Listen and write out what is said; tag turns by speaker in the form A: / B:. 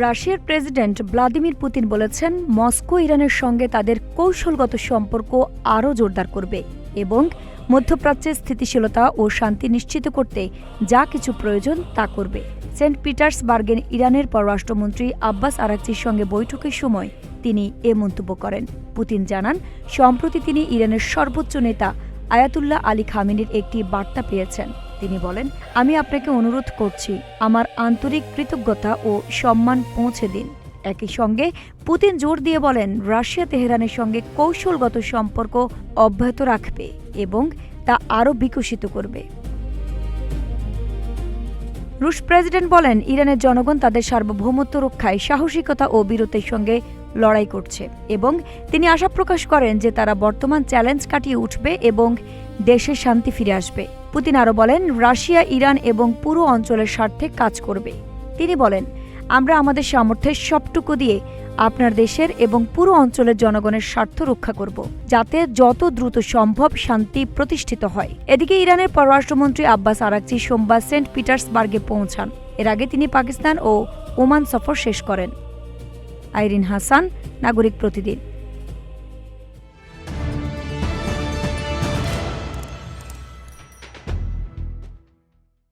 A: রাশিয়ার president Vladimir Putin বলেছেন, Moscow ইরানের সঙ্গে তাদের কৌশলগত সম্পর্ক আরও জোরদার করবে এবং মধ্যপ্রাচ্যে স্থিতিশীলতা ও শান্তি নিশ্চিত করতে যা কিছু প্রয়োজন তা করবে। সেন্ট পিটার্সবার্গে ইরানের পররাষ্ট্রমন্ত্রী আব্বাস আরাকচির সঙ্গে বৈঠকের সময় তিনি এ মন্তব্য করেন। পুতিন জানান, সম্প্রতি তিনি ইরানের সর্বোচ্চ নেতা আয়াতুল্লাহ আলী খামেনির একটি বার্তা পেয়েছেন। তিনি বলেন, আমি আপনাকে অনুরোধ করছি আমার আন্তরিক কৃতজ্ঞতা ও সম্মান পৌঁছে দিন। একই সঙ্গে পুতিন জোর দিয়ে বলেন, রাশিয়া তেহরানের সঙ্গে কৌশলগত সম্পর্ক অব্যাহত রাখবে এবং তা আরও বিকশিত করবে। রুশ প্রেসিডেন্ট বলেন, ইরানের জনগণ তাদের সার্বভৌমত্ব রক্ষায় সাহসিকতা ও বীরত্বের সঙ্গে লড়াই করছে এবং তিনি আশা প্রকাশ করেন যে তারা বর্তমান চ্যালেঞ্জ কাটিয়ে উঠবে এবং দেশে শান্তি ফিরে আসবে। পুতিন আরও বলেন, রাশিয়া ইরান এবং পুরো অঞ্চলের স্বার্থে কাজ করবে। তিনি বলেন, আমরা আমাদের সামর্থ্যের সবটুকু দিয়ে আপনার দেশের এবং পুরো অঞ্চলের জনগণের স্বার্থ রক্ষা করব, যাতে যত দ্রুত সম্ভব শান্তি প্রতিষ্ঠিত হয়। এদিকে ইরানের পররাষ্ট্রমন্ত্রী আব্বাস আরাকচি সোমবার সেন্ট পিটার্সবার্গে পৌঁছান। এর আগে তিনি পাকিস্তান ও ওমান সফর শেষ করেন। আইরিন হাসান, নাগরিক প্রতিদিন।